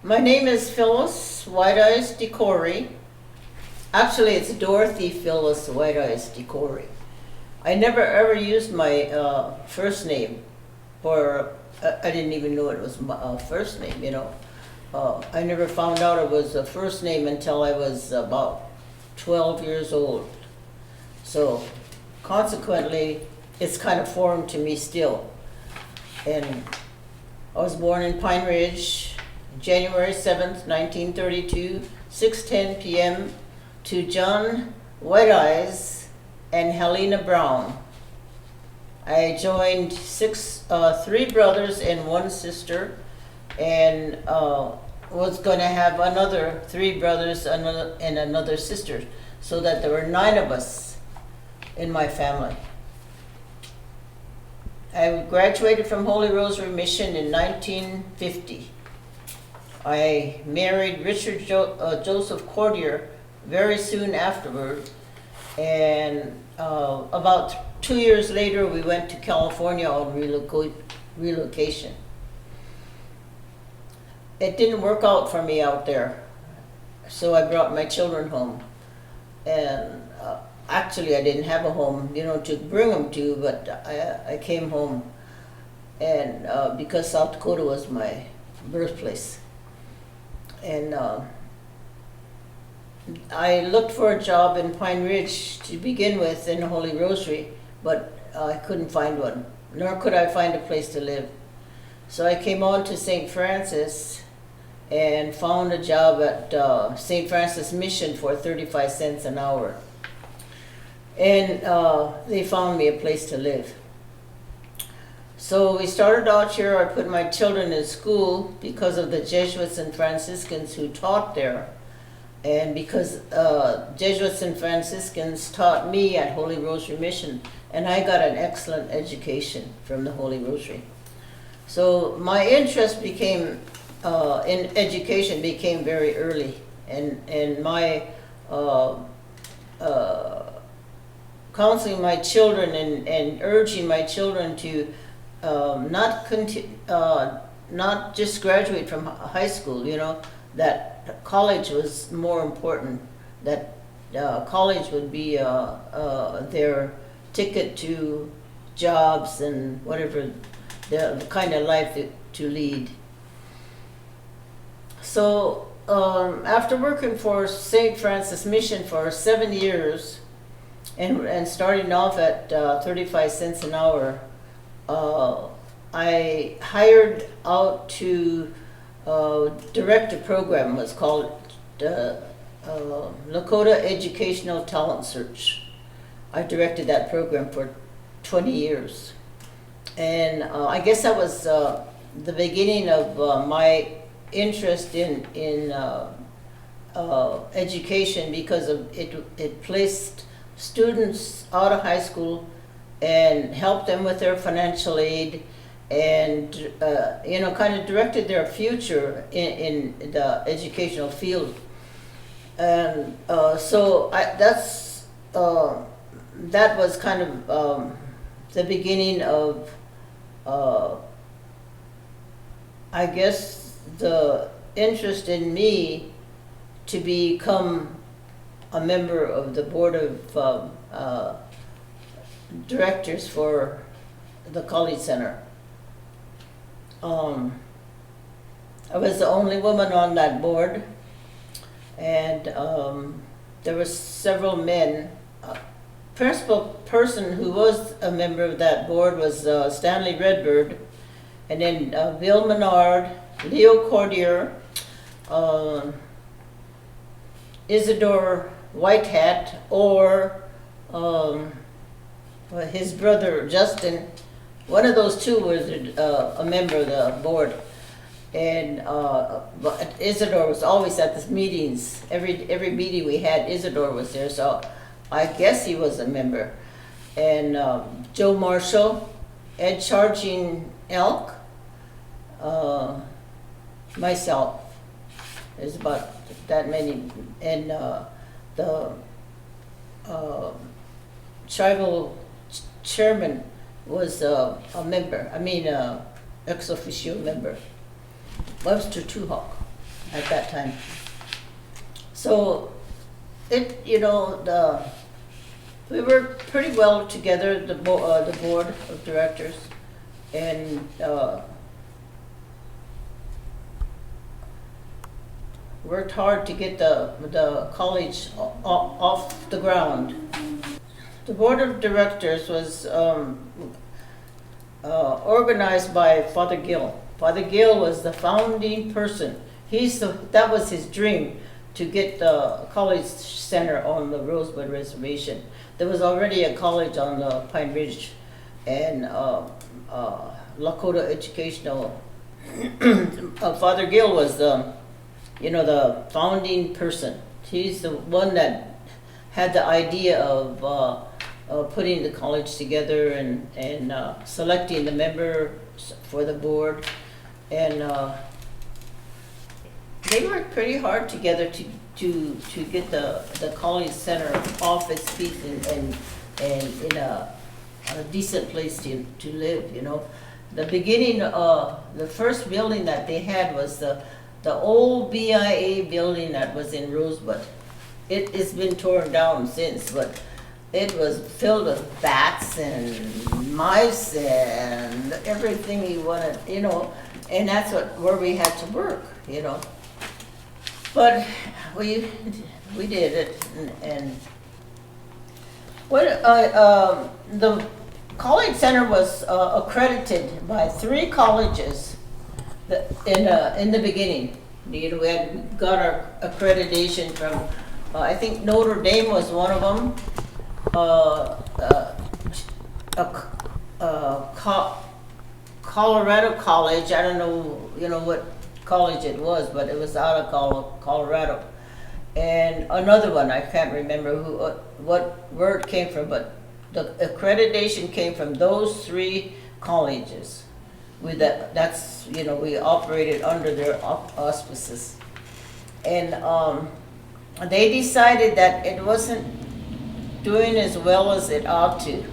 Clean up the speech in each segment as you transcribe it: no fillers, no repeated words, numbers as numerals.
My name is Phyllis White Eyes DeCory. Actually, it's Dorothy Phyllis White Eyes DeCory. I never ever used my first name, or I didn't even know it was my first name, you know. I never found out it was a first name until I was about 12 years old. So consequently, it's kind of foreign to me still. And I was born in Pine Ridge, January 7th, 1932, 6:10 p.m. to John White Eyes and Helena Brown. I joined three brothers and one sister, and was going to have another three brothers and another sister, so that there were 9 of us in my family. I graduated from Holy Rosary Mission in 1950. I married Richard Joseph Cordier very soon afterward, and about 2 years later we went to California on relocation. It didn't work out for me out there, so I brought my children home. And actually I didn't have a home, you know, to bring them to, but I came home, and because South Dakota was my birthplace. And I looked for a job in Pine Ridge to begin with in Holy Rosary, but I couldn't find one, nor could I find a place to live. So I came on to St. Francis and found a job at St. Francis Mission for 35 cents an hour. And they found me a place to live. So we started out here. I put my children in school because of the Jesuits and Franciscans who taught there. And because Jesuits and Franciscans taught me at Holy Rosary Mission, and I got an excellent education from the Holy Rosary. So my interest became, in education became very early. And my counseling my children and urging my children to not just graduate from high school, you know, that college was more important, that college would be their ticket to jobs and whatever the kind of life to lead. So after working for St. Francis Mission for 7 years and starting off at 35 cents an hour, I hired out to direct a program. Was called Lakota Educational Talent Search. I directed that program for 20 years. And I guess that was the beginning of my interest in education, because of it placed students out of high school and helped them with their financial aid, and you know, kind of directed their future in the educational field. And so that was kind of the beginning of I guess the interest in me to become a member of the board of directors for the College Center. I was the only woman on that board, and there were several men. Principal person who was a member of that board was Stanley Redbird, and then Bill Menard, Leo Cordier, Isidore Whitehat, or his brother Justin. One of those two was a member of the board, and but Isidore was always at the meetings. Every meeting we had, Isidore was there, so I guess he was a member. And Joe Marshall, Ed Charging Elk, myself. There's about that many, and the tribal chairman was a member, ex officio member, Webster Tuhawk. at that time. So we worked pretty well together, the board of directors, and worked hard to get the college off the ground. The board of directors was organized by Father Gill. Father Gill was the founding person. That was his dream, to get the college center on the Rosebud Reservation. There was already a college on the Pine Ridge, and Lakota Educational. Father Gill was the founding person. He's the one that had the idea of putting the college together and selecting the members for the board, and they worked pretty hard together to get the college center off its feet and in a decent place to live. The beginning, the first building that they had was the old BIA building that was in Rosebud. It has been torn down since, but it was filled with bats and mice and everything you wanted, and that's where we had to work, But we did it, and the college center was accredited by 3 colleges in the beginning. We had got our accreditation from I think Notre Dame was one of them. Colorado College, I don't know, what college it was, but it was out of Colorado. And another one, I can't remember where it came from, but the accreditation came from those 3 colleges. That's we operated under their auspices, and they decided that it wasn't doing as well as it ought to.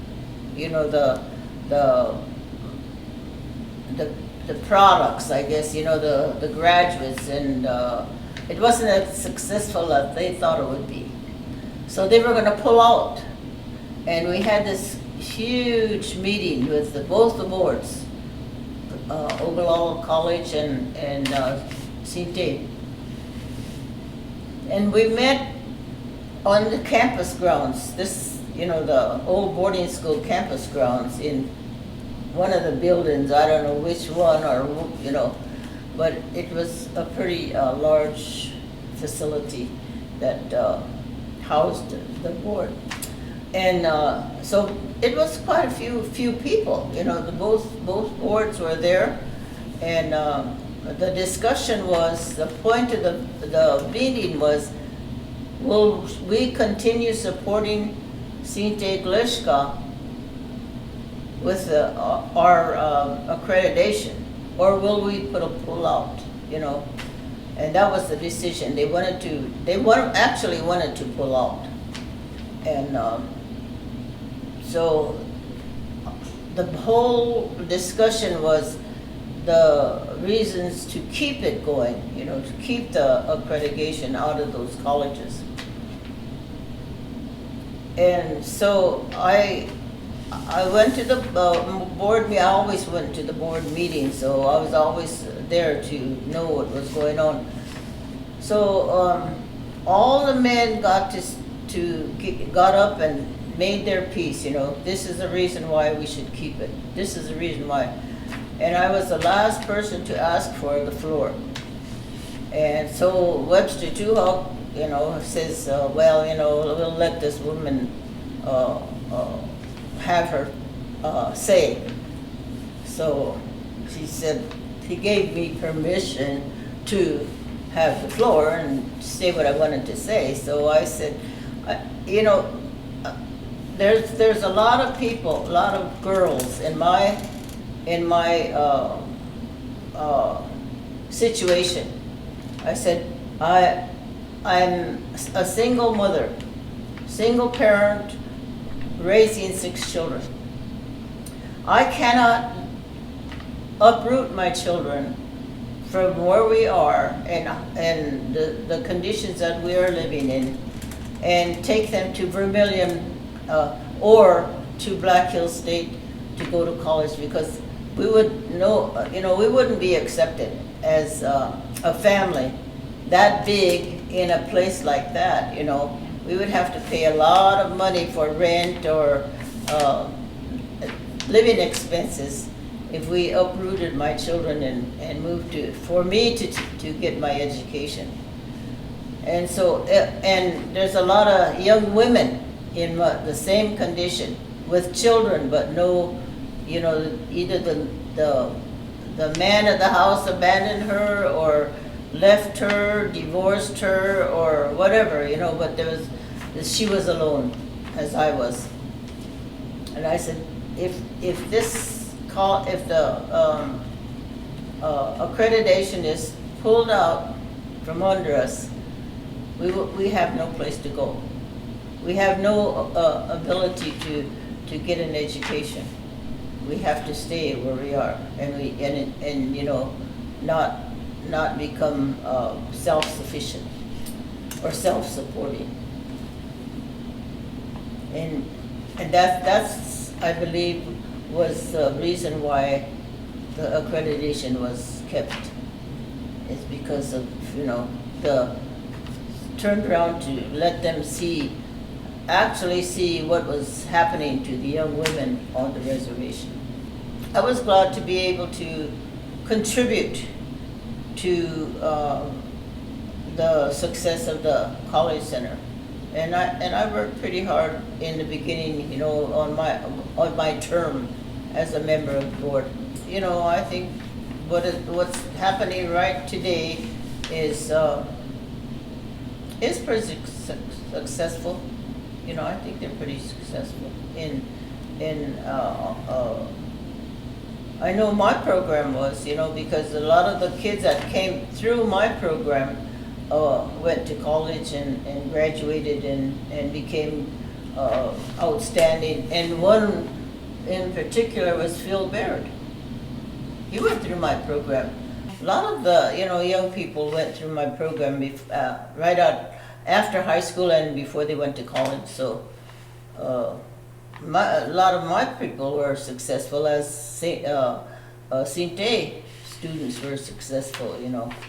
The products, I guess, the graduates, and it wasn't as successful as they thought it would be. So they were going to pull out, and we had this huge meeting with both the boards, Ogallala College and Sinte. And we met on the campus grounds, the old boarding school campus grounds in one of the buildings. I don't know which one, but it was a pretty large facility that housed the board. And so it was quite a few people, both boards were there, and the discussion was, the point of the meeting was, will we continue supporting Sinte Gleska with our accreditation, or will we put a pull out, And that was the decision. They actually wanted to pull out. And so the whole discussion was the reasons to keep it going, to keep the accreditation out of those colleges. And so I went to the board meeting. I always went to the board meeting, so I was always there to know what was going on. So all the men got up and made their piece. This is the reason why we should keep it. This is the reason why. And I was the last person to ask for the floor. And so Webster Tuhawk, says, well, we'll let this woman have her say. So she said, he gave me permission to have the floor and say what I wanted to say. So I said, there's a lot of people, a lot of girls in my situation. I said, I'm a single mother, single parent, raising 6 children. I cannot uproot my children from where we are and the conditions that we are living in, and take them to Vermilion or to Black Hills State to go to college, because we would know, we wouldn't be accepted as a family that big in a place like that. We would have to pay a lot of money for rent or living expenses if we uprooted my children and moved for me to get my education. And so, and there's a lot of young women in the same condition with children, but no, either the man of the house abandoned her or left her, divorced her, or whatever, but she was alone, as I was. And I said, if the accreditation is pulled out from under us, we have no place to go. We have no ability to get an education. We have to stay where we are, and not become self-sufficient or self-supporting. And that's I believe was the reason why the accreditation was kept. It's because of the turned around to let them actually see what was happening to the young women on the reservation. I was glad to be able to contribute to the success of the College Center. And I worked pretty hard in the beginning, on my term as a member of the board. I think what's happening right today is pretty successful. I think they're pretty successful I know my program was, because a lot of the kids that came through my program went to college and graduated and became outstanding. And one in particular was Phil Baird. He went through my program. A lot of the young people went through my program right out after high school and before they went to college. So a lot of my people were successful, as Sinte students were successful.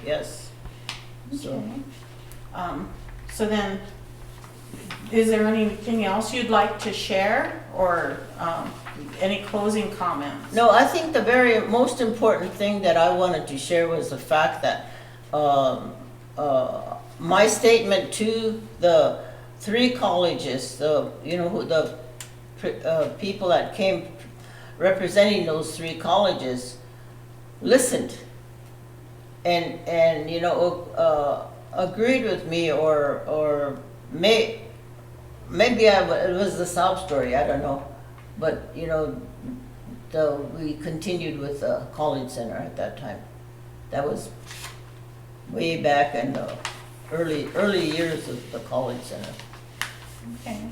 Yes. Okay. So then, is there anything else you'd like to share, or any closing comments? No, I think the very most important thing that I wanted to share was the fact that my statement to the three colleges, the people that came representing those three colleges, listened and agreed with me, or maybe it was the sob story, I don't know, but we continued with the College Center at that time. That was way back in the early years of the College Center. Okay.